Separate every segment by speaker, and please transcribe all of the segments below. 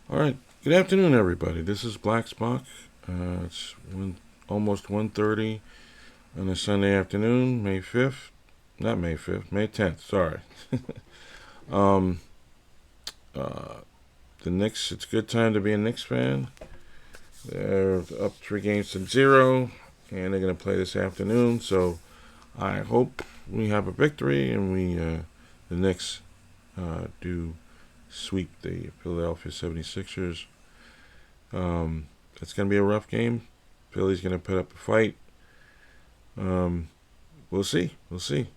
Speaker 1: All right. Good afternoon, everybody. This is Black Spock. It's almost 1:30 on a Sunday afternoon, May 5th. Not May 5th, May 10th. Sorry. Um, uh, the Knicks, it's a good time to be a Knicks fan. They're up 3 games to 0, and they're going to play this afternoon. So I hope we have a victory and the Knicks do sweep the Philadelphia 76ers. It's going to be a rough game. Philly's going to put up a fight. Um, we'll see. We'll see.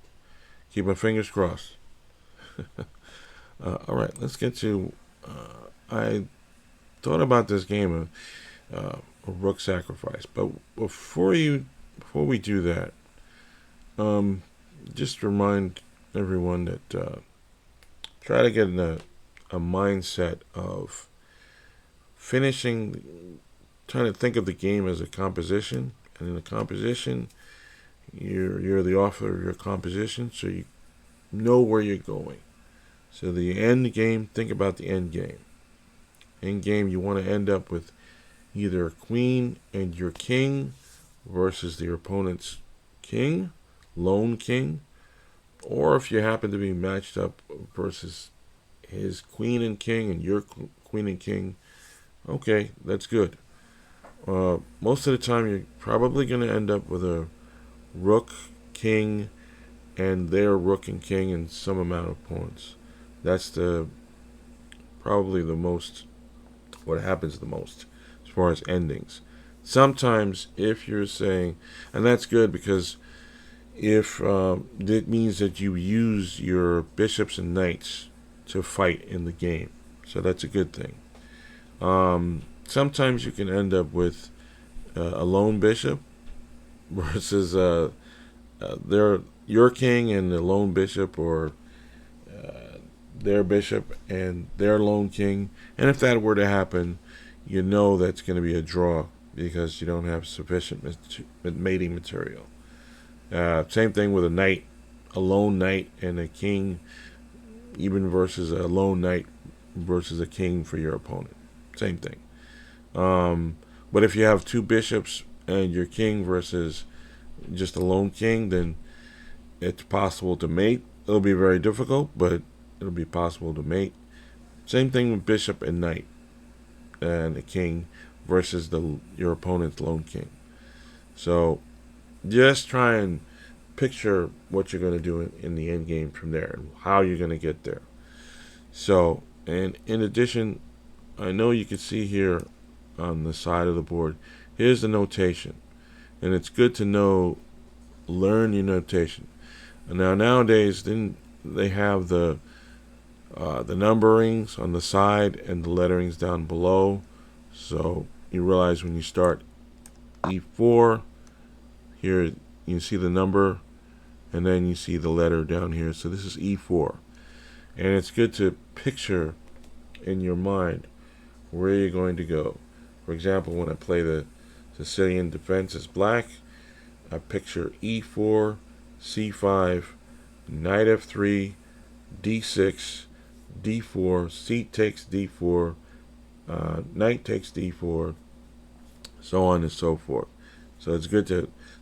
Speaker 1: Keep my fingers crossed. All right, let's get to. I thought about this game of Rook Sacrifice, but before we do that, um, just remind everyone that try to get in a mindset of finishing, trying to think of the game as a composition, and in a composition, you're the author of your composition, so you know where you're going. So the end game, think about the end game. End game, you want to end up with either a queen and your king versus your opponent's king, lone king, or if you happen to be matched up versus his queen and king and your queen and king, okay, that's good. Most of the time, you're probably going to end up with a rook, king, and their rook and king and some amount of pawns. That's the probably the most what happens the most as far as endings. Sometimes, if you're saying, and that's good because if it means that you use your bishops and knights to fight in the game, so that's a good thing. Sometimes you can end up with a lone bishop versus their your king and the lone bishop, or their bishop and their lone king. And if that were to happen, you know that's going to be a draw because you don't have sufficient mating material. Same thing with a knight, a lone knight and a king, even versus a lone knight versus a king for your opponent. Same thing. Um, but if you have two bishops and your king versus just a lone king, then it's possible to mate. It'll be very difficult, but it'll be possible to mate. Same thing with bishop and knight and a king versus your opponent's lone king. So just try and picture what you're going to do in the end game from there and how you're going to get there. So, and in addition, I know you can see here on the side of the board, here's the notation. And it's good to know, learn your notation. Now, nowadays, then they have the numberings on the side and the letterings down below. So you realize when you start E4, here you see the number, and then you see the letter down here. So this is E4. And it's good to picture in your mind where you're going to go. For example, when I play the Sicilian defense as black, I picture E4, C5, knight F3, D6, D4, C takes D4, knight takes D4, so on and so forth. So it's good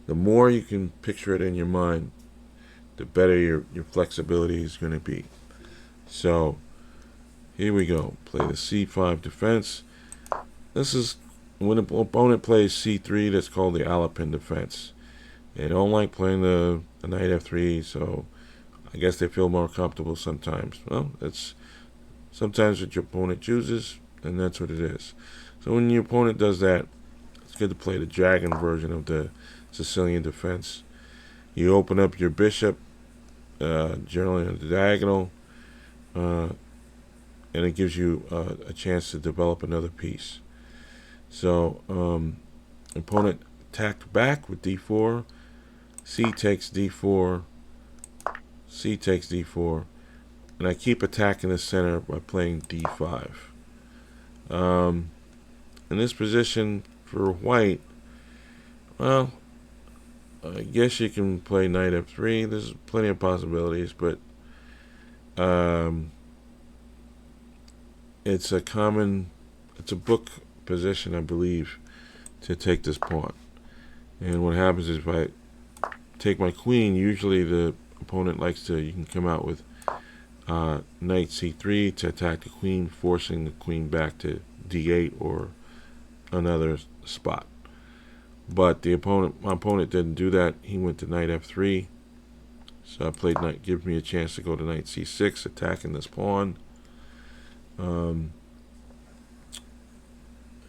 Speaker 1: the more you can picture it in your mind, the better your flexibility is going to be. So here we go. Play the C5 defense. This is when the opponent plays C3, that's called the Alapin defense. They don't like playing the knight F3, so I guess they feel more comfortable sometimes. Well, it's sometimes what your opponent chooses, and that's what it is. So when your opponent does that, it's good to play the dragon version of the Sicilian defense. You open up your bishop, generally on the diagonal, and it gives you a chance to develop another piece. So, opponent attacked back with D4, C takes D4, C takes D4, and I keep attacking the center by playing D5. In this position for white, well, I guess you can play knight F3. There's plenty of possibilities, but it's a common it's a book position, I believe, to take this pawn. And what happens is if I take my queen, usually the opponent likes to, you can come out with knight c3 to attack the queen, forcing the queen back to d8 or another spot. But my opponent didn't do that. He went to knight f3. So I played knight, gives me a chance to go to knight c6, attacking this pawn. I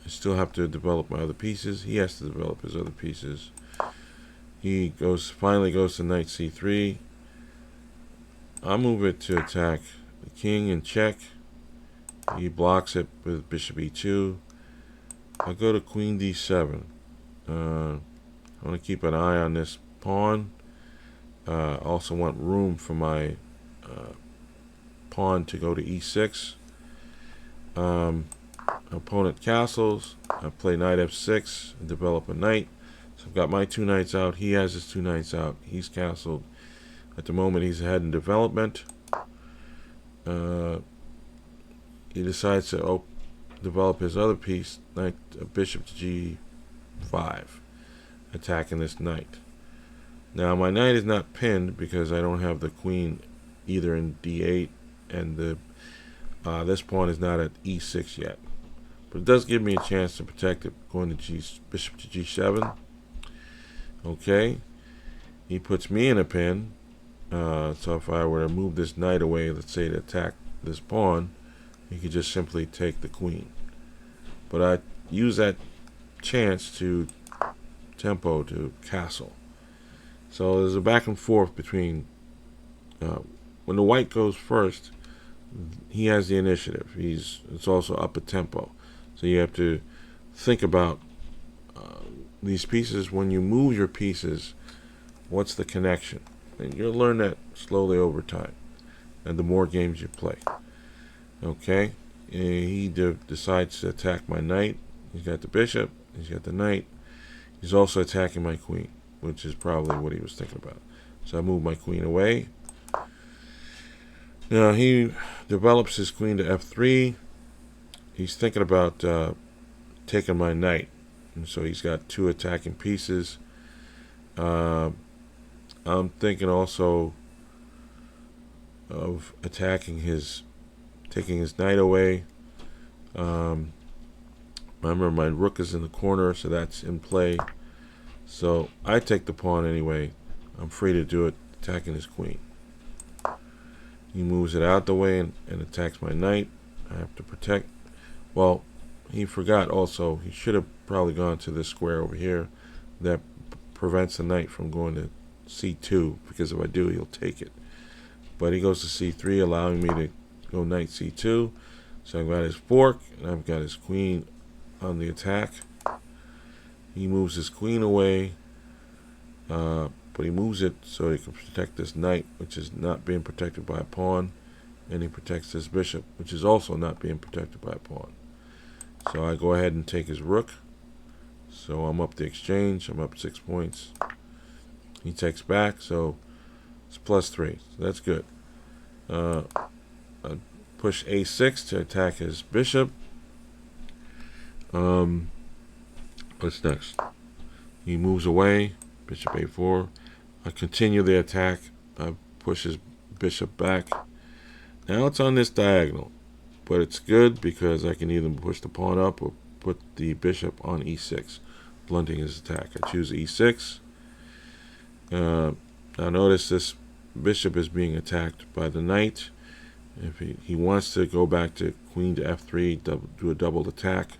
Speaker 1: still have to develop my other pieces. He has to develop his other pieces. He finally goes to knight c3. I move it to attack the king and check. He blocks it with bishop e2. I go to queen d7. I want to keep an eye on this pawn. I also want room for my pawn to go to e6. Opponent castles. I play knight f6 and develop a knight. So I've got my 2 knights out. He has his 2 knights out. He's castled. At the moment, he's ahead in development. He decides to develop his other piece, bishop to g5, attacking this knight. Now, my knight is not pinned because I don't have the queen either in d8, and this pawn is not at e6 yet. But it does give me a chance to protect it, going to bishop to g7. Okay, he puts me in a pin. So if I were to move this knight away, let's say to attack this pawn, he could just simply take the queen. But I use that chance to tempo to castle. So there's a back and forth between when the white goes first, he has the initiative. It's also up a tempo. So you have to think about these pieces. When you move your pieces, what's the connection? And you'll learn that slowly over time, and the more games you play. Okay, and he decides to attack my knight. He's got the bishop. He's got the knight. He's also attacking my queen, which is probably what he was thinking about. So I move my queen away. Now he develops his queen to f3. He's thinking about taking my knight, and so he's got 2 attacking pieces. I'm thinking also of taking his knight away. Remember, my rook is in the corner, so that's in play. So I take the pawn anyway. I'm free to do it, attacking his queen. He moves it out the way and attacks my knight. I have to protect. Well, he forgot also. He should have probably gone to this square over here. That prevents the knight from going to c2, because if I do, he'll take it. But he goes to c3, allowing me to go knight c2. So I've got his fork, and I've got his queen on the attack. He moves his queen away, but he moves it so he can protect this knight, which is not being protected by a pawn, and he protects this bishop, which is also not being protected by a pawn. So I go ahead and take his rook. So I'm up the exchange. I'm up 6 points. He takes back, so it's +3. So that's good. I push a6 to attack his bishop. What's next? He moves away. Bishop a4. I continue the attack. I push his bishop back. Now it's on this diagonal, but it's good because I can either push the pawn up or put the bishop on e6, blunting his attack. I choose e6. Now notice this bishop is being attacked by the knight. If he wants to go back to queen to f3, do a double attack.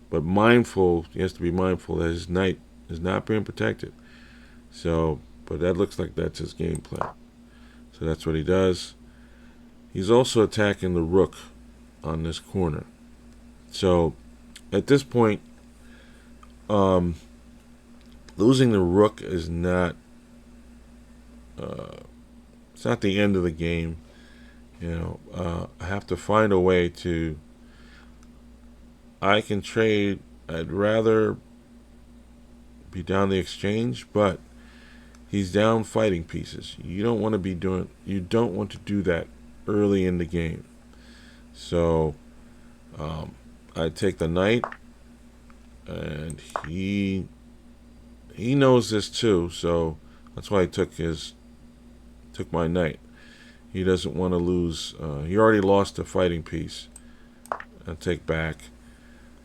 Speaker 1: But he has to be mindful that his knight is not being protected. So, but that looks like that's his game plan. So that's what he does. He's also attacking the rook on this corner. So at this point, losing the rook is not it's not the end of the game. I have to find a way to. I can trade. I'd rather be down the exchange, but he's down fighting pieces. You don't want to do that early in the game. So I take the knight, and he knows this too, so that's why he took my knight. He doesn't want to lose. He already lost a fighting piece. I take back,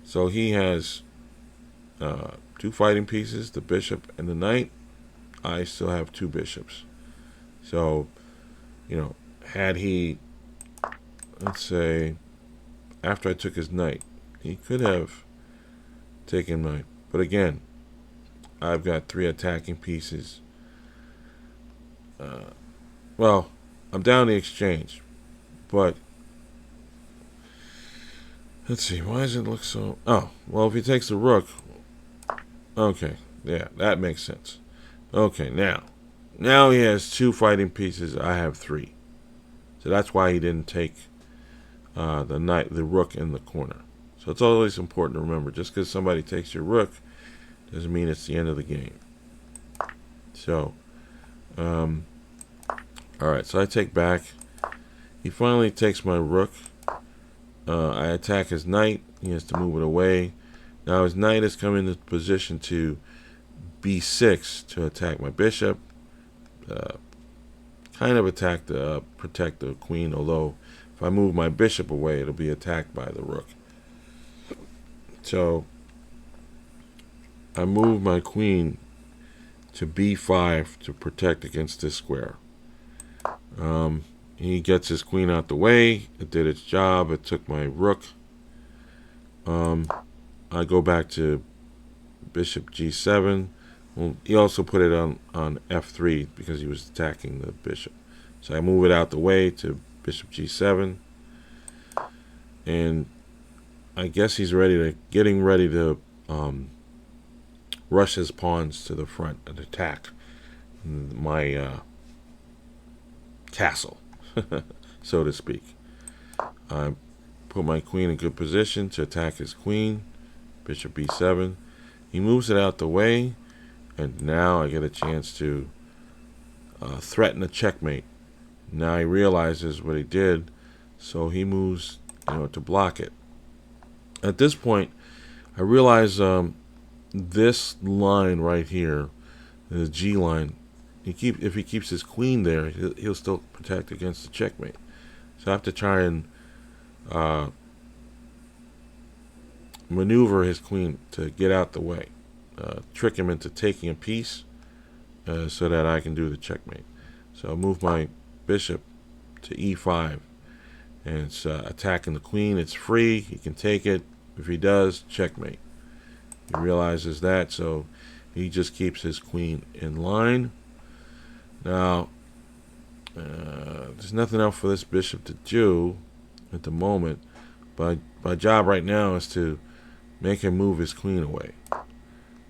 Speaker 1: so he has two fighting pieces, the bishop and the knight. I still have two bishops. So, had he, let's say, after I took his knight, he could have taken mine. But again, I've got three attacking pieces. Well, I'm down the exchange, but let's see. Why does it look so? Oh, well, if he takes the rook, okay, yeah, that makes sense. Okay, now he has two fighting pieces. I have three, so that's why he didn't take the rook in the corner. So it's always important to remember. Just because somebody takes your rook doesn't mean it's the end of the game. So, all right. So I take back. He finally takes my rook. I attack his knight. He has to move it away. Now his knight has come into position to b6 to attack my bishop. Kind of protect the queen, although if I move my bishop away, it'll be attacked by the rook. So I move my queen to b5 to protect against this square. He gets his queen out the way. It did its job. It took my rook. I go back to bishop g7. Well, he also put it on f3 because he was attacking the bishop. So I move it out the way to bishop g7. And I guess he's getting ready to rush his pawns to the front and attack my castle, so to speak. I put my queen in good position to attack his queen, bishop b7. He moves it out the way, and now I get a chance to threaten a checkmate. Now he realizes what he did, so he moves, to block it. At this point, I realize this line right here, the G line, if he keeps his queen there, he'll still protect against the checkmate. So I have to try and maneuver his queen to get out the way, trick him into taking a piece so that I can do the checkmate. So I move my bishop to e5, and it's attacking the queen. It's free. He can take it. If he does, checkmate. He realizes that, so he just keeps his queen in line. Now, there's nothing else for this bishop to do at the moment. But my job right now is to make him move his queen away.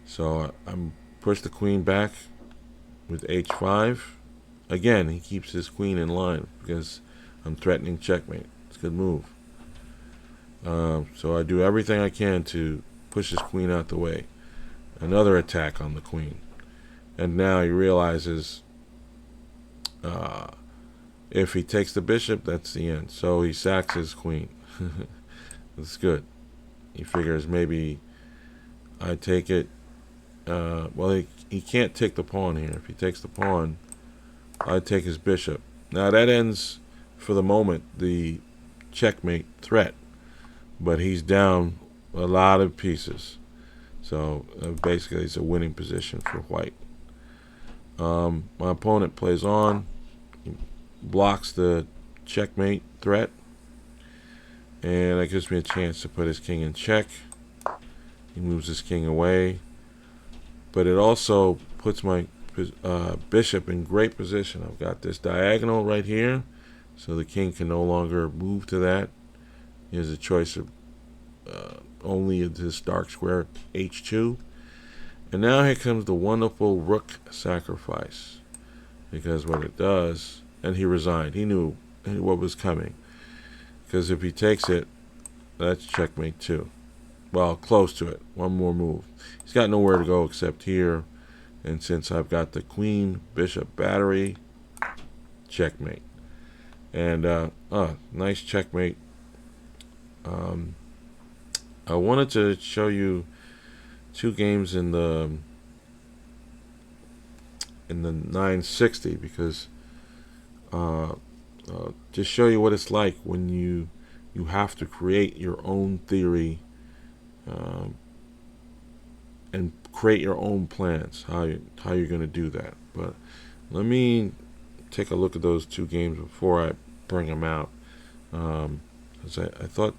Speaker 1: So I'm push the queen back with h5. Again, he keeps his queen in line because I'm threatening checkmate. It's a good move. So I do everything I can to push his queen out the way. Another attack on the queen. And now he realizes if he takes the bishop, that's the end. So he sacks his queen. That's good. He figures maybe I take it. Well, he can't take the pawn here. If he takes the pawn, I take his bishop. Now that ends, for the moment, the checkmate threat. But he's down a lot of pieces. So basically it's a winning position for white. My opponent plays on. He blocks the checkmate threat. And that gives me a chance to put his king in check. He moves his king away. But it also puts my bishop in great position. I've got this diagonal right here. So the king can no longer move to that. He has a choice of only this dark square h2. And now here comes the wonderful rook sacrifice. Because what it does, and he resigned. He knew what was coming. Because if he takes it, that's checkmate too. Well, close to it. One more move. He's got nowhere to go except here. And since I've got the queen, bishop battery, checkmate. And nice checkmate. I wanted to show you two games in the 960 because just show you what it's like when you have to create your own theory, um, and create your own plans. How you're going to do that? But let me take a look at those two games before I bring them out. Because I thought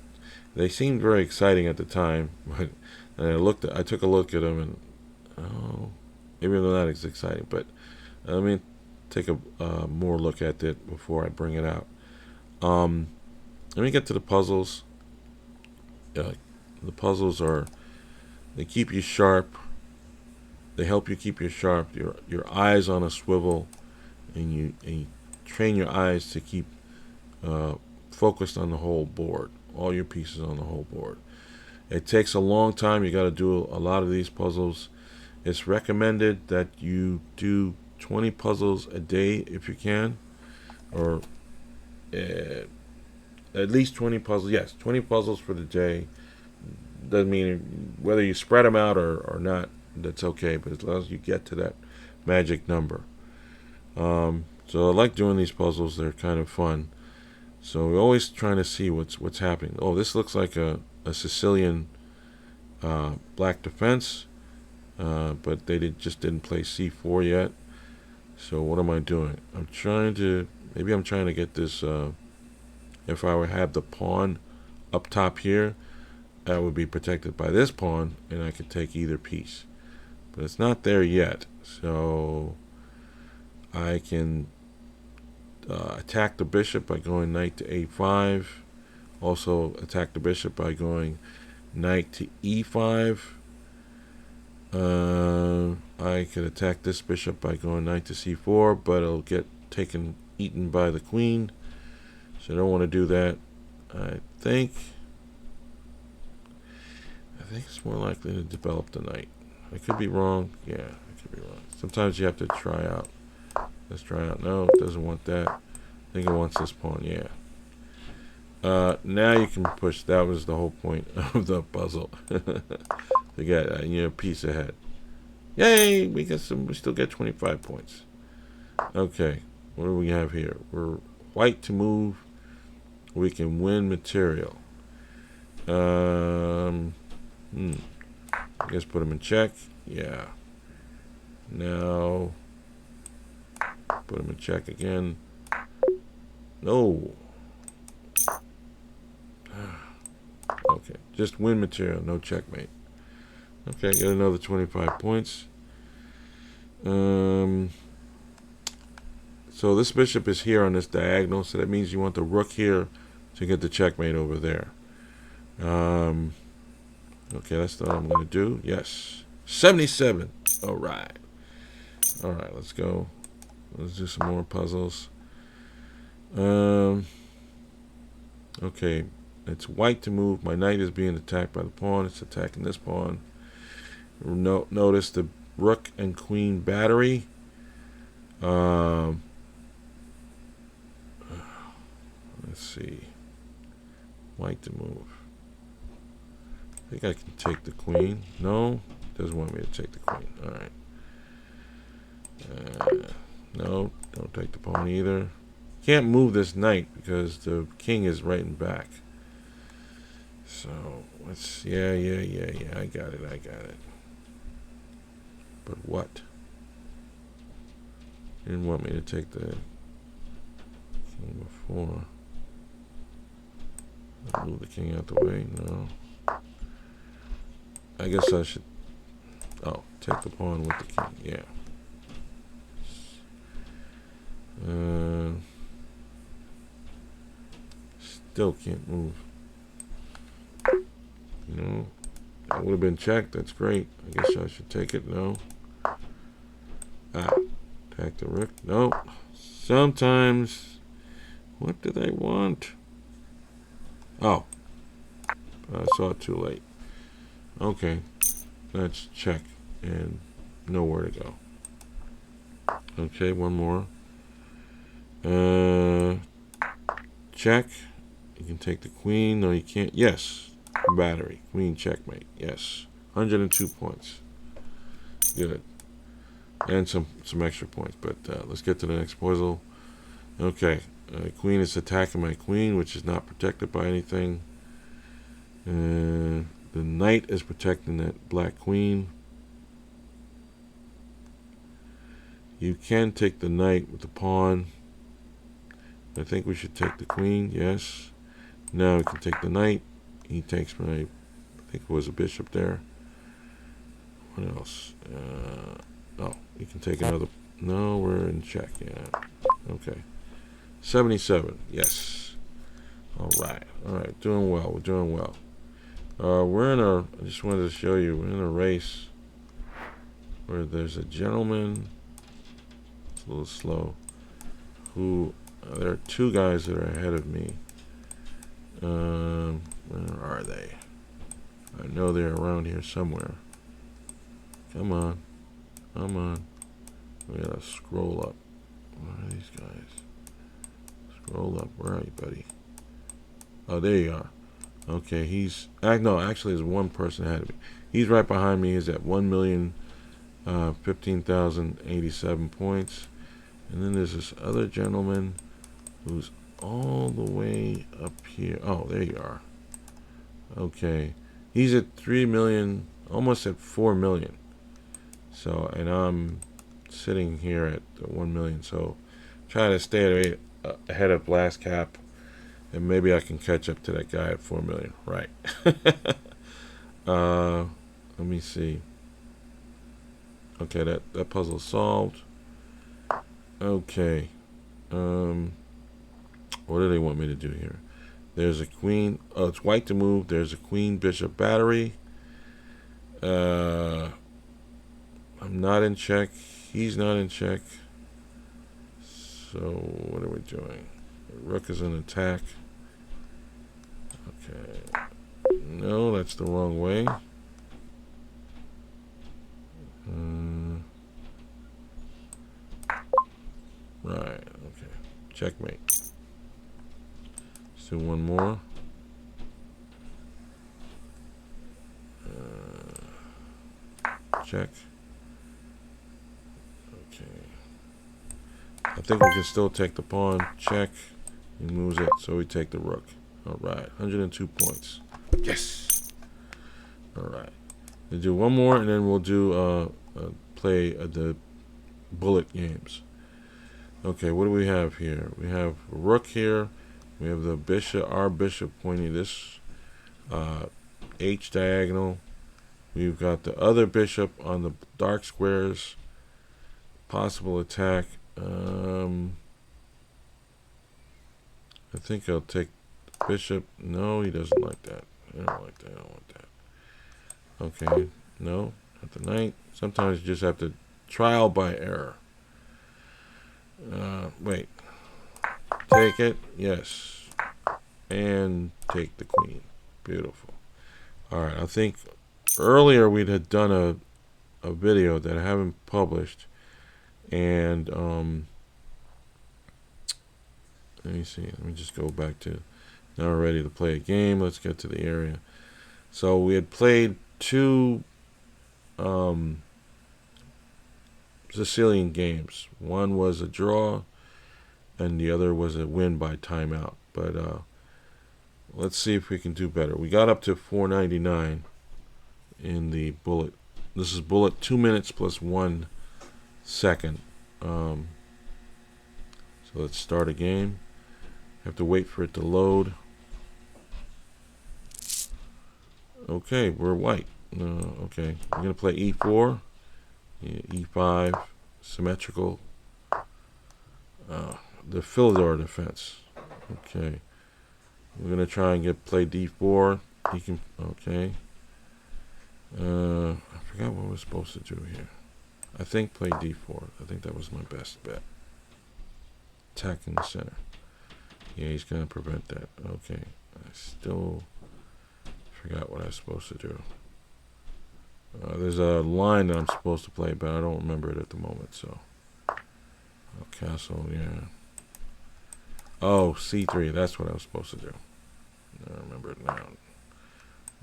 Speaker 1: they seemed very exciting at the time, but I took a look at them, and oh, maybe they're not as exciting. But let me take a more look at it before I bring it out. Let me get to the puzzles. The puzzles they keep you sharp. They help you keep you sharp. Your eyes on a swivel, and you train your eyes to keep focused on the whole board. All your pieces on the whole board. It takes a long time. You got to do a lot of these puzzles. It's recommended that you do 20 puzzles a day if you can, or at least 20 puzzles. Yes, 20 puzzles for the day. Doesn't mean whether you spread them out or not. That's okay, but as long as you get to that magic number. So I like doing these puzzles. They're kind of fun. So we're always trying to see what's happening. Oh, this looks like a Sicilian black defense, but they just didn't play c4 yet. So what am I doing? Maybe I'm trying to get this. If I would have the pawn up top here, that would be protected by this pawn, and I could take either piece. But it's not there yet, so I can attack the bishop by going knight to a5. Also attack the bishop by going knight to e5. I could attack this bishop by going knight to c4, but it'll get eaten by the queen. So I don't want to do that. I think it's more likely to develop the knight. I could be wrong. Yeah, I could be wrong. Sometimes you have to try out. Let's try out. No, it doesn't want that. I think it wants this pawn. Yeah. Now you can push. That was the whole point of the puzzle. To get a piece ahead. Yay! We still get 25 points. Okay. What do we have here? We're white to move. We can win material. I guess put them in check. Yeah. Now put them in check again. No. Okay. Just win material. No checkmate. Okay, get another 25 points. So this bishop is here on this diagonal, so that means you want the rook here to get the checkmate over there. Okay, that's what I'm going to do. Yes. 77. All right. All right, let's go. Let's do some more puzzles. Okay, it's white to move. My knight is being attacked by the pawn. It's attacking this pawn. Notice the rook and queen battery. Let's see. White to move. I think I can take the queen. No, doesn't want me to take the queen. All right. No, don't take the pawn either. Can't move this knight because the king is right in back. So let's. Yeah. I got it. But what? You didn't want me to take the king before. Move the king out the way. No. I guess I should. Oh, take the pawn with the king. Yeah. Still can't move. That would have been checked. That's great. I guess I should take it. No. Attack the rook. No. Sometimes. What do they want? Oh. I saw it too late. Okay. Let's check and know where to go. Okay, one more. Check. You can take the queen. No, you can't. Yes. battery. Queen checkmate. Yes. 102 points. Good. And some extra points. But let's get to the next puzzle. Okay. Queen is attacking my queen, which is not protected by anything. The knight is protecting that black queen. You can take the knight with the pawn. I think we should take the queen. Yes. Now we can take the knight. He takes my, I think it was a bishop there. What else? Oh, you can take another. No, we're in check. Yeah. Okay. 77. Yes. All right. All right. Doing well. We're doing well. We're in a. I just wanted to show you. We're in a race where there's a gentleman. It's a little slow. Who? There are two guys that are ahead of me. Where are they? I know they're around here somewhere. Come on. Come on. We gotta scroll up. Where are these guys? Scroll up. Where are you, buddy? Oh, there you are. Okay, he's... No, actually, there's one person ahead of me. He's right behind me. He's at 1,015,087 points. And then there's this other gentleman who's all the way up here. Oh, there you are. Okay. He's at 3 million, almost at 4 million. So, and I'm sitting here at 1 million. So, trying to stay ahead of last cap. And maybe I can catch up to that guy at 4 million. Right. Let me see. Okay, that puzzle's solved. Okay. What do they want me to do here? There's a queen. Oh, it's white to move. There's a queen bishop battery. I'm not in check. He's not in check. So what are we doing? The rook is in attack. Okay. No, that's the wrong way. Right. Okay. Checkmate. Let's do one more. Check. Okay. I think we can still take the pawn. Check. He moves it, so we take the rook. All right. 102 points. Yes. All right. We'll do one more, and then we'll do play the bullet games. Okay, what do we have here? We have rook here. We have the bishop, our bishop pointing this H diagonal. We've got the other bishop on the dark squares. Possible attack. I think I'll take bishop. No, he doesn't like that. I don't like that. I don't want that. Okay. No, not the knight. Sometimes you just have to trial by error. Wait. Take it. Yes. And take the queen. Beautiful. Alright, I think earlier we had done a video that I haven't published. And, let me see. Let me just go back to, now we're ready to play a game. Let's get to the area. So we had played two Sicilian games. One was a draw, and the other was a win by timeout. But let's see if we can do better. We got up to 499 in the bullet. This is bullet 2 minutes plus 1 second. So let's start a game. Have to wait for it to load. Okay, we're white. Okay, we're gonna play e4, e5, symmetrical. The Philidor defense. Okay, we're gonna try and play d4. He can. Okay. I forgot what we're supposed to do here. I think play d4. I think that was my best bet. Attack in the center. Yeah, he's gonna prevent that. Okay, I still forgot what I was supposed to do. There's a line that I'm supposed to play, but I don't remember it at the moment. So, castle, yeah. Oh, c3. That's what I was supposed to do. I remember it now.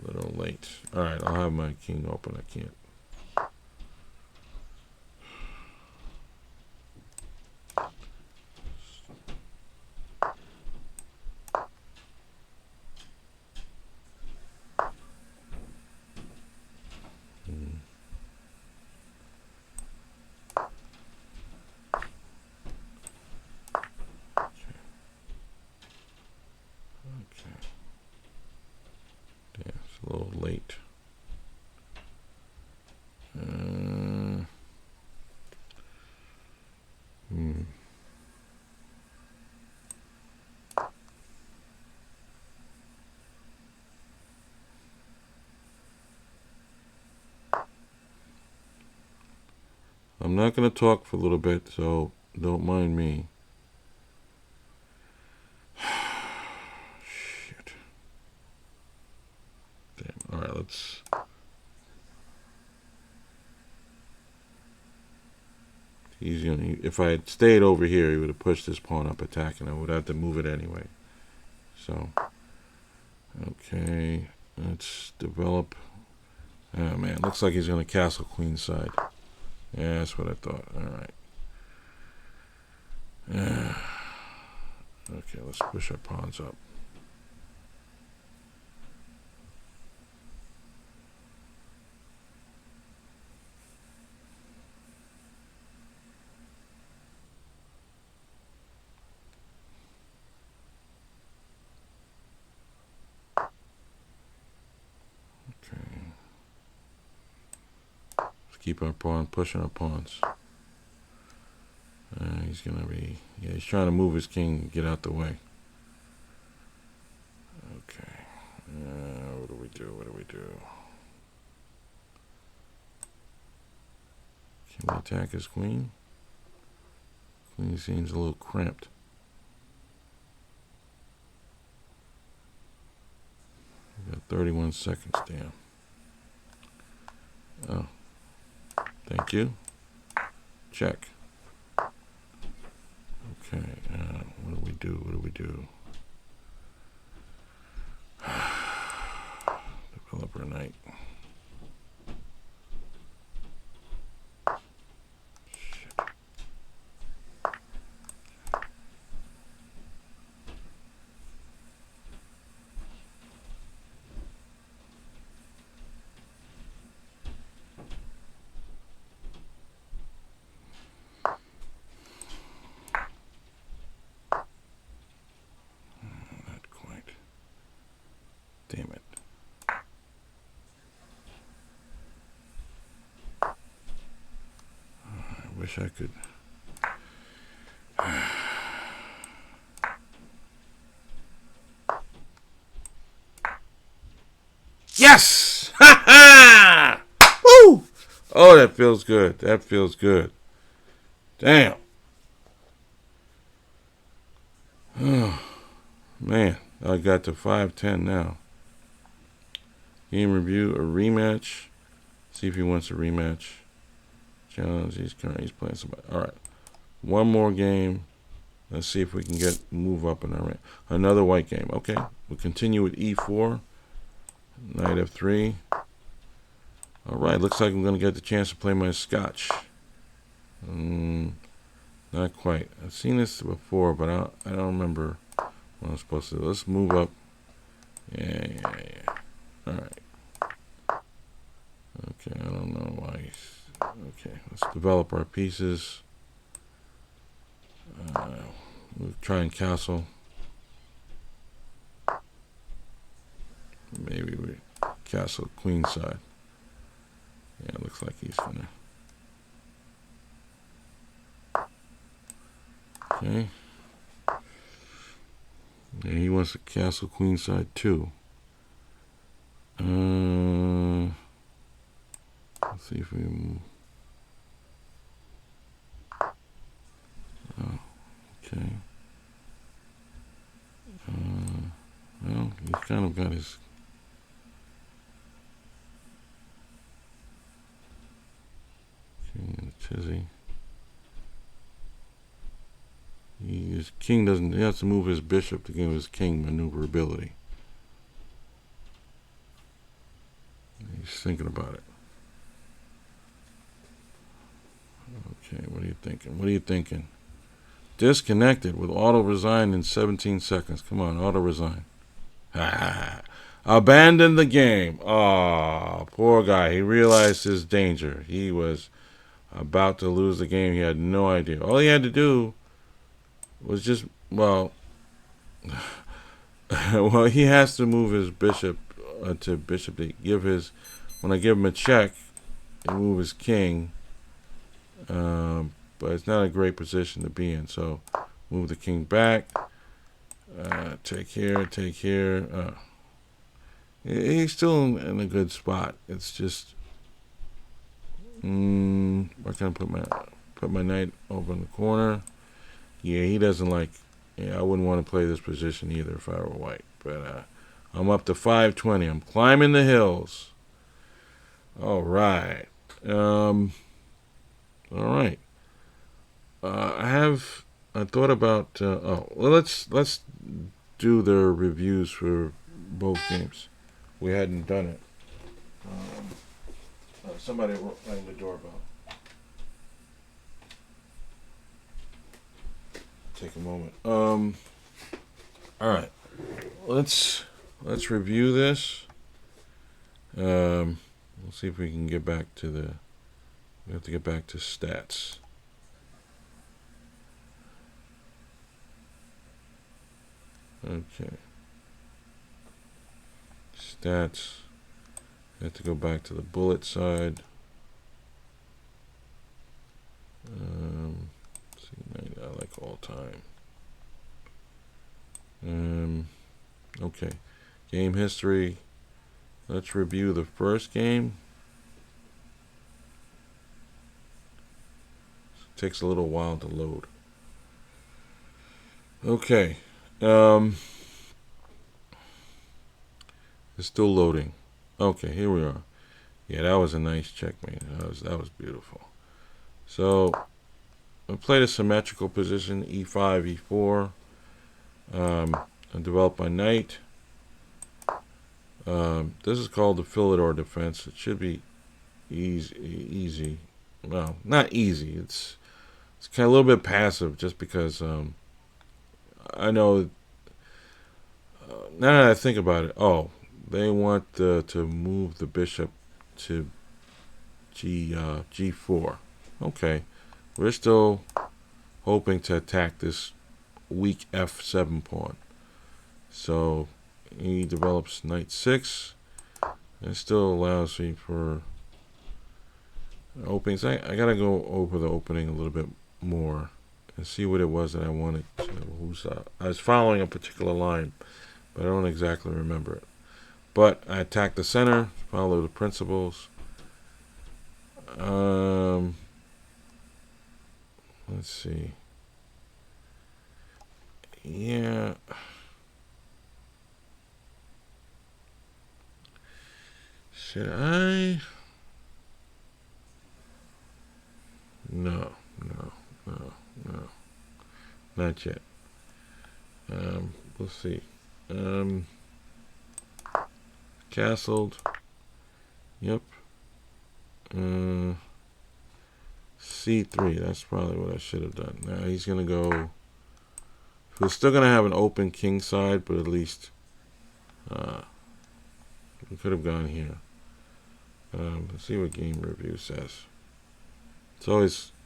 Speaker 1: A little late. All right, I'll have my king open. I can't. Okay. Yeah, it's a little late. I'm not going to talk for a little bit, so don't mind me. Shit. Damn. All right, let's. If I had stayed over here, he would have pushed this pawn up attacking. I would have to move it anyway. So, okay, let's develop. Oh man, looks like he's going to castle queenside. Yeah, that's what I thought. All right. Okay, let's push our pawns up. Okay. Let's keep our pawn, pushing our pawns. He's gonna be, yeah, he's trying to move his king and get out the way. Okay. What do we do? What do we do? Can we attack his queen? Queen seems a little cramped. We got 31 seconds, damn. Oh. Thank you. Check. Okay, what do we do? What do we do? Developer knight. Shit. Not quite. Damn it. I wish I could. Yes! Ha ha! Woo! Oh, that feels good. That feels good. Damn. Oh, man. I got to 5-10 now. Game review, a rematch. See if he wants a rematch. Challenge, he's playing somebody. All right. One more game. Let's see if we can move up in our rank. Another white game. Okay. We'll continue with e4. Knight f3. All right. Looks like I'm going to get the chance to play my Scotch. Not quite. I've seen this before, but I don't remember what I'm supposed to do. Let's move up. Yeah. All right. Okay. I don't know why. Okay. Let's develop our pieces. We'll try and castle. Maybe we castle queenside. Yeah, it looks like he's gonna. Okay. Yeah, he wants to castle queenside too. Let's see if we move. Oh, okay. Well, he's kind of got his. King and tizzy. His king doesn't. He has to move his bishop to give his king maneuverability. He's thinking about it. Okay, what are you thinking? What are you thinking? Disconnected with auto resign in 17 seconds. Come on, auto resign. Abandon the game. Oh, poor guy. He realized his danger. He was about to lose the game. He had no idea. All he had to do was just, well, well, he has to move his bishop to bishop to give his, when I give him a check, he move his king. But it's not a great position to be in. So move the king back. Take here, take here. He's still in a good spot. It's just, where can I put my knight over in the corner? Yeah, he doesn't like. Yeah, I wouldn't want to play this position either if I were white. But I'm up to 520. I'm climbing the hills. All right. All right. I thought about. Well, let's do the reviews for both games. We hadn't done it. Somebody rang the doorbell. Take a moment. All right. Let's review this. We'll see if we can get back to the. We have to get back to stats. Okay. Stats. I have to go back to the bullet side. See, I like all time. Okay. Game history. Let's review the first game. It takes a little while to load. Okay. It's still loading. Okay, here we are. Yeah, that was a nice checkmate. That was beautiful. So I played a symmetrical position, e5, e4. I developed my knight. This is called the Philidor defense. It should be easy. Well, not easy. It's kind of a little bit passive, just because I know. Now that I think about it, they want to move the bishop to G4. Okay, we're still hoping to attack this weak F7 pawn. So he develops knight 6. It still allows me for openings. I gotta go over the opening a little bit more and see what it was that I wanted to. I was following a particular line, but I don't exactly remember it. But I attack the center, follow the principles. Let's see. Yeah. Should I? No. Not yet. We'll see. Castled. Yep. C3. That's probably what I should have done. Now he's gonna go. We're still gonna have an open king side, but at least we could have gone here. Let's see what game review says. It's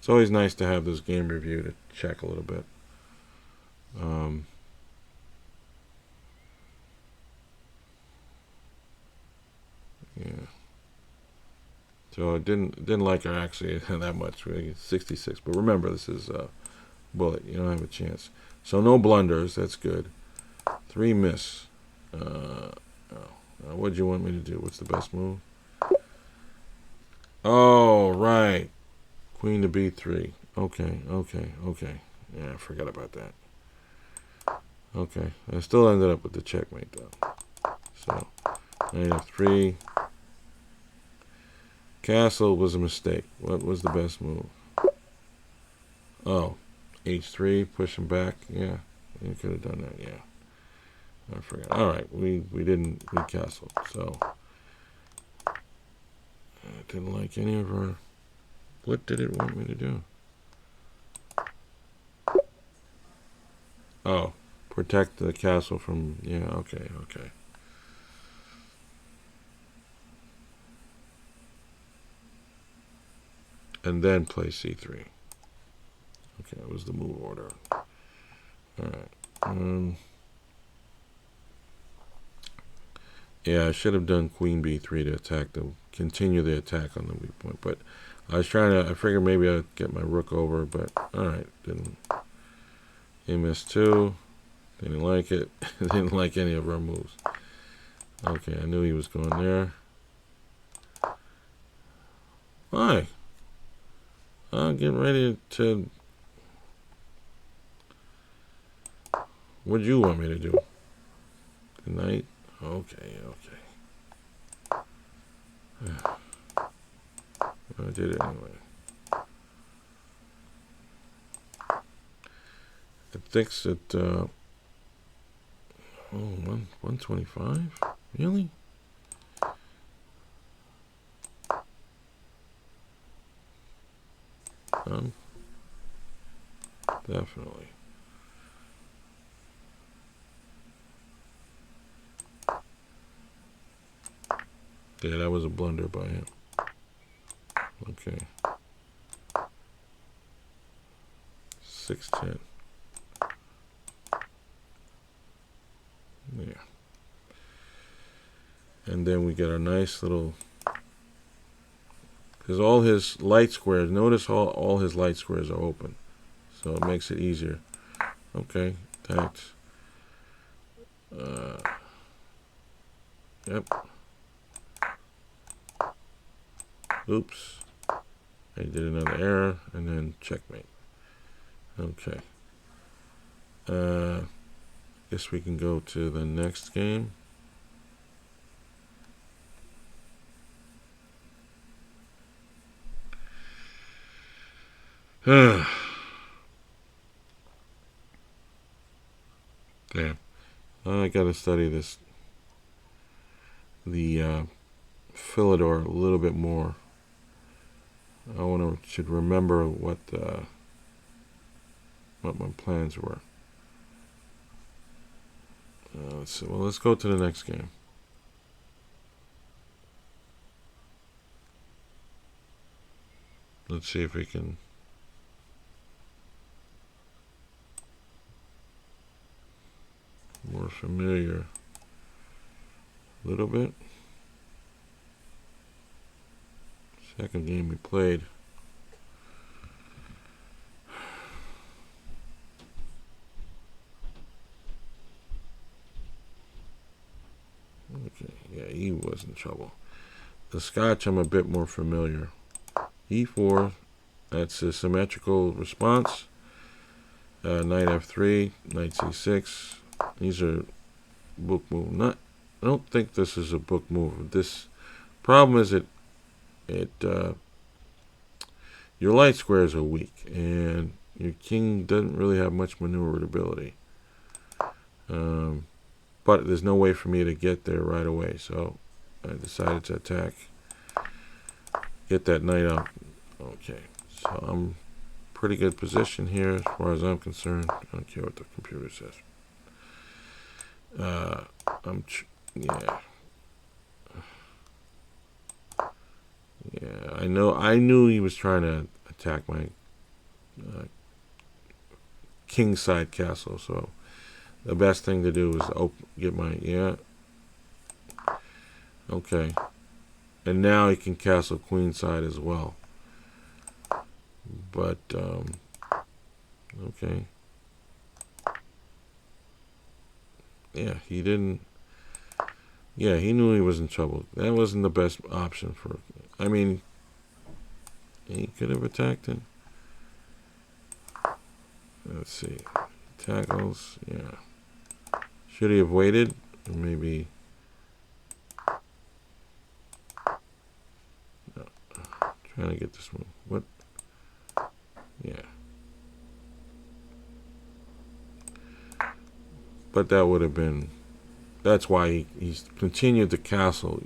Speaker 1: always nice to have this game review to check a little bit. Yeah. So I didn't like her actually that much. Really, 66. But remember, this is bullet. You don't have a chance. So no blunders. That's good. 3 miss. What do you want me to do? What's the best move? Oh, right. Queen to B3. Okay. Yeah, I forgot about that. Okay. I still ended up with the checkmate, though. So, knight F3. Castle was a mistake. What was the best move? Oh, H3, push him back. Yeah, you could have done that. Yeah, I forgot. All right, we castled. So didn't like any of our... What did it want me to do? Oh, protect the castle from... Yeah, okay. And then play c3. Okay, that was the move order. Alright. Yeah, I should have done queen b3 to attack continue the attack on the weak point. But I figured maybe I'd get my rook over, but alright, didn't. ms2, didn't like it. Didn't like any of our moves. Okay, I knew he was going there. Why? I'm getting ready to... What'd you want me to do? Good night? Okay. I did it anyway. It thinks that... 125? Really? Definitely. Yeah, that was a blunder by him. Okay. 6-10. Yeah. And then we get our nice little... Because all his light squares, notice all his light squares are open. So it makes it easier. Okay, thanks. Yep. Oops. I did another error, and then checkmate. Okay. Guess we can go to the next game. Damn. I gotta study this. The Philidor a little bit more. Should remember what my plans were. Let's see. Well, let's go to the next game. Let's see if we can... More familiar. A little bit. Second game we played. Okay, yeah, he was in trouble. The Scotch I'm a bit more familiar. E4, that's a symmetrical response. Knight f3, knight c6. These are book move. I don't think this is a book move. This problem is your light squares are weak, and your king doesn't really have much maneuverability. But there's no way for me to get there right away, so I decided to attack. Get that knight out. Okay, so I'm pretty good position here as far as I'm concerned. I don't care what the computer says. Yeah, I knew he was trying to attack my king side castle, so the best thing to do is get my... Yeah. Okay. And now he can castle queen side as well. But, okay. Yeah, he didn't... Yeah, he knew he was in trouble. That wasn't the best option for... I mean, he could have attacked him. Let's see. Tackles, yeah. Should he have waited? Or maybe... No. Trying to get this one. What? Yeah. But that would have been... That's why he continued to castle.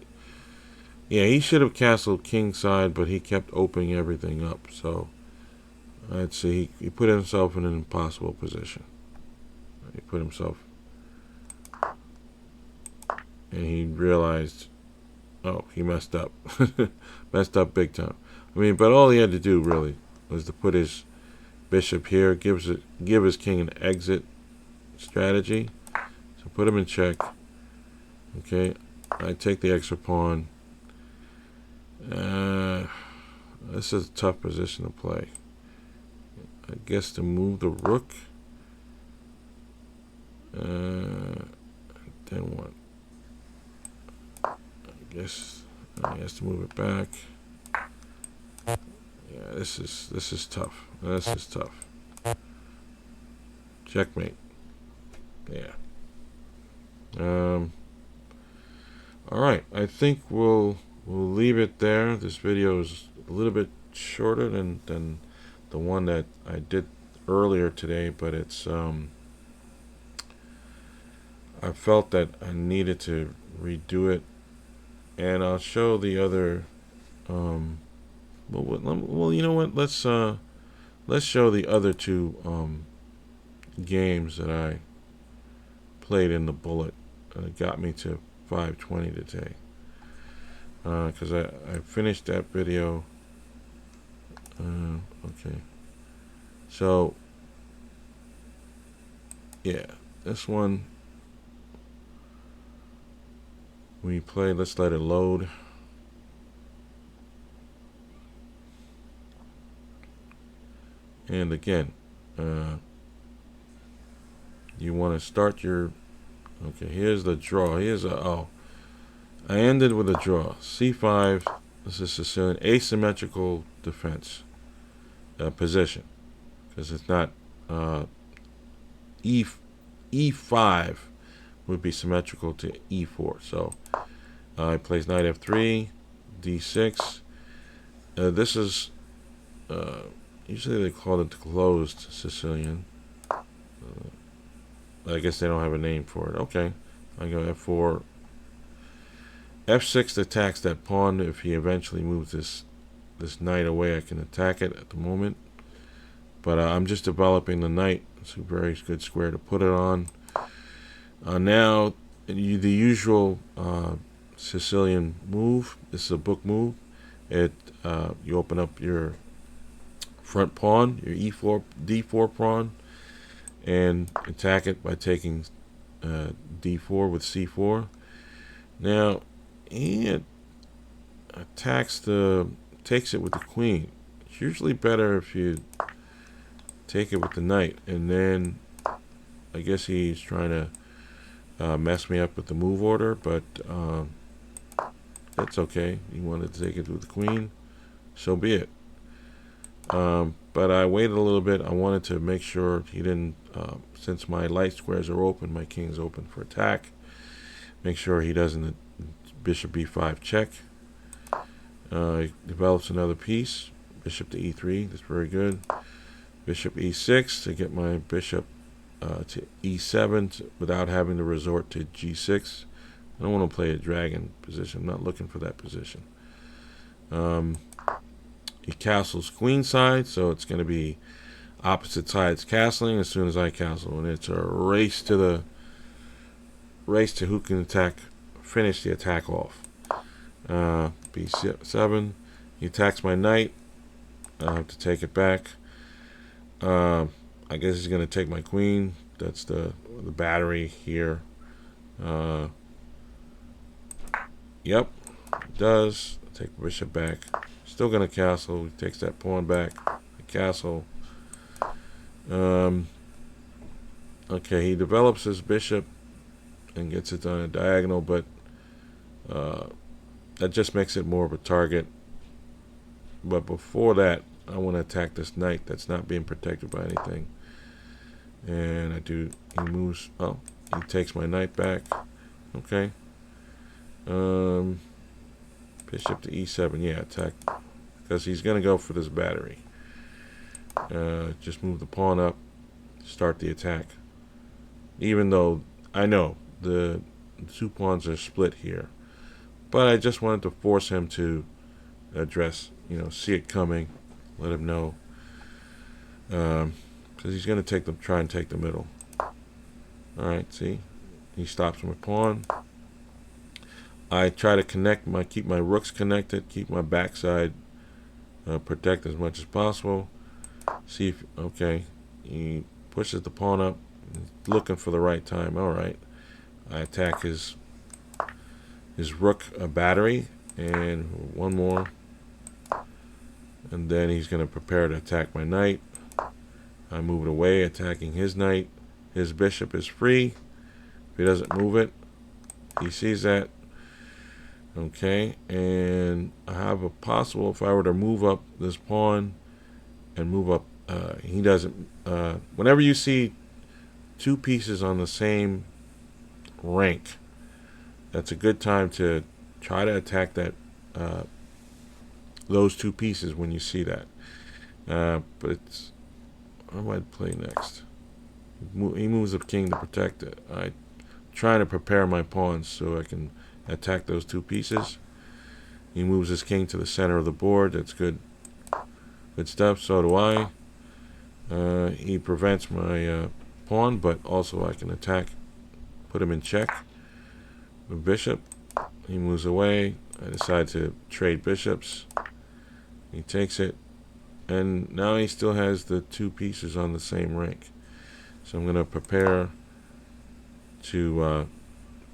Speaker 1: Yeah, he should have castled kingside, but he kept opening everything up. So I'd say he put himself in an impossible position. He put himself, and he realized, oh, he messed up, messed up big time. I mean, but all he had to do really was to put his bishop here, give his king an exit strategy. So put him in check. Okay, I take the extra pawn. This is a tough position to play. I guess to move the rook. Then what? I guess he has to move it back. Yeah, this is tough. This is tough. Checkmate. Yeah. All right. I think we'll leave it there. This video is a little bit shorter than the one that I did earlier today, but it's I felt that I needed to redo it, and I'll show the other. Well, you know what? Let's show the other two games that I played in the bullet. It got me to 520 today. Because I finished that video. Okay. So, yeah, this one we played. Let's let it load. And again, you want to start your. Okay, here's the draw. I ended with a draw. C5. This is Sicilian asymmetrical defense position, because it's not E5 would be symmetrical to E4. So he plays knight F3, D6. This is usually they call it the closed Sicilian. I guess they don't have a name for it. Okay, I go F4. F6 attacks that pawn. If he eventually moves this knight away, I can attack it at the moment. But I'm just developing the knight. It's a very good square to put it on. Now, the usual Sicilian move. This is a book move. You open up your front pawn, your E4, D4 pawn, and attack it by taking D4 with C4. Now, he takes it with the queen. It's usually better if you take it with the knight, and then I guess he's trying to mess me up with the move order, but that's okay. He wanted to take it with the queen, so be it. But I waited a little bit. I wanted to make sure he didn't, since my light squares are open, my king's open for attack. Make sure he doesn't bishop b5 check. He develops another piece, bishop to e3. That's very good. Bishop e6 to get my bishop to e7 without having to resort to g6. I don't want to play a dragon position. I'm not looking for that position. He castles queenside, so it's going to be opposite sides castling as soon as I castle, and it's a race to who can finish the attack off. B7. He attacks my knight. I have to take it back. I guess he's going to take my queen. That's the battery here. Yep, it does. Take the bishop back. Still going to castle. He takes that pawn back. I castle. Okay, he develops his bishop and gets it on a diagonal, but that just makes it more of a target. But before that, I want to attack this knight that's not being protected by anything. And he moves. Oh, he takes my knight back. Okay. Bishop to e7. Yeah, attack. Because he's going to go for this battery. Just move the pawn up. Start the attack. Even though I know the two pawns are split here. But I just wanted to force him to address, see it coming, let him know, because he's going to try and take the middle. All right, see, he stops my pawn. I try to keep my rooks connected, keep my backside protect as much as possible. See if, okay, he pushes the pawn up, looking for the right time. All right, I attack his rook battery, and one more, and then he's going to prepare to attack my knight. I move it away, attacking his knight. His bishop is free. If he doesn't move it, he sees that. Okay, and I have a possible, if I were to move up this pawn and move up, he doesn't. Whenever you see two pieces on the same rank, that's a good time to try to attack those two pieces when you see that. But it's, what do I play next? He moves the king to protect it. I'm trying to prepare my pawns so I can attack those two pieces. He moves his king to the center of the board. That's good stuff. So do I. He prevents my pawn, but also I can attack, put him in check. The bishop, he moves away. I decide to trade bishops. He takes it, and now he still has the two pieces on the same rank. So I'm going to prepare to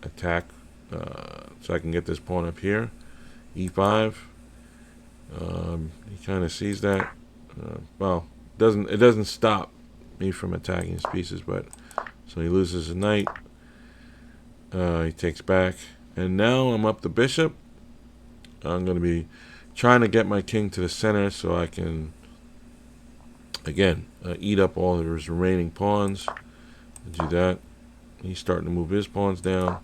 Speaker 1: attack, so I can get this pawn up here. E5. He kind of sees that. Well, it doesn't stop me from attacking his pieces, but so he loses a knight. He takes back, and now I'm up the bishop. I'm going to be trying to get my king to the center so I can, again, eat up all of his remaining pawns. Do that. He's starting to move his pawns down.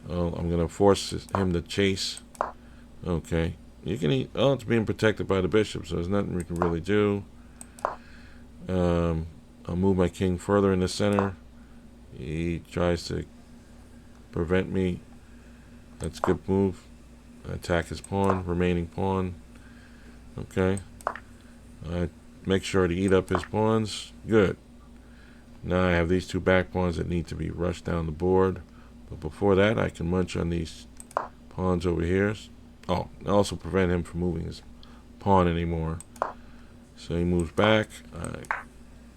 Speaker 1: I'm going to force him to chase. Okay. You can eat. Oh, it's being protected by the bishop, so there's nothing we can really do. I'll move my king further in the center. He tries to prevent me. That's a good move. Attack his pawn, remaining pawn. Okay. Make sure to eat up his pawns. Good. Now I have these two back pawns that need to be rushed down the board. But before that, I can munch on these pawns over here. Oh, also prevent him from moving his pawn anymore. So he moves back.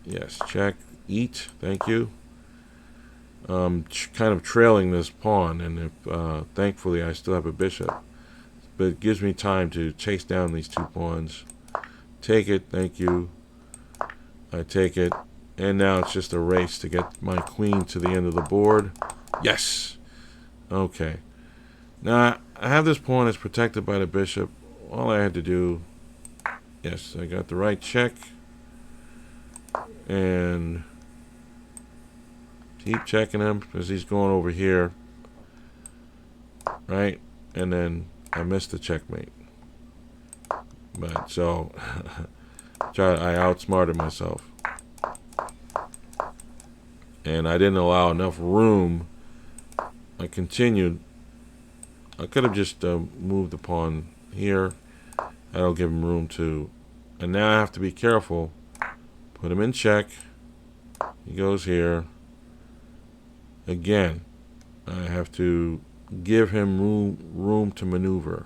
Speaker 1: Yes, check. Eat. Thank you. Kind of trailing this pawn, and thankfully I still have a bishop. But it gives me time to chase down these two pawns. Take it. Thank you. I take it. And now it's just a race to get my queen to the end of the board. Yes. Okay. Now, I have this pawn that's protected by the bishop. All I had to do, yes, I got the right check. And keep checking him because he's going over here. Right? And then I missed the checkmate. But so, I outsmarted myself. And I didn't allow enough room. I continued. I could have just moved the pawn here. That'll give him room to. And now I have to be careful. Put him in check. He goes here. Again, I have to give him room to maneuver.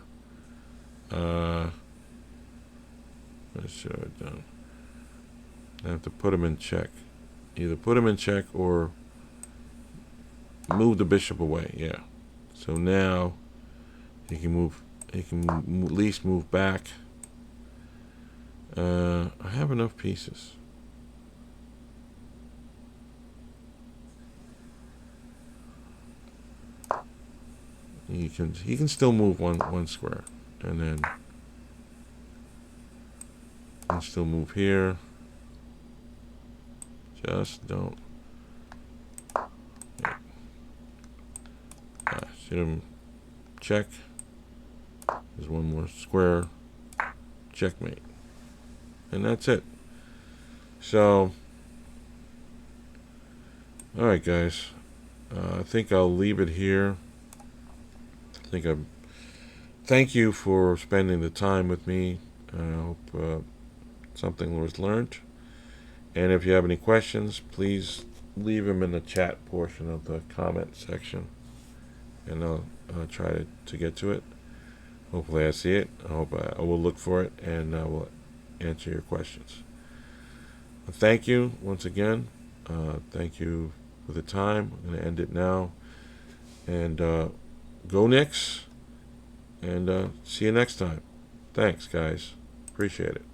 Speaker 1: What should I have done? I have to put him in check. Either put him in check or move the bishop away. Yeah. So now he can move. He can at least move back. I have enough pieces. He can still move one square, and then he can still move here. Just don't. Shoot him. Check. There's one more square. Checkmate. And that's it. So, alright guys. I think I'll leave it here. I think I've thank you for spending the time with me. I hope something was learned. And if you have any questions, please leave them in the chat portion of the comment section, and I'll try to get to it. Hopefully, I see it. I hope I will look for it, and I will answer your questions. Thank you once again. Thank you for the time. I'm going to end it now. And go Knicks. And see you next time. Thanks, guys. Appreciate it.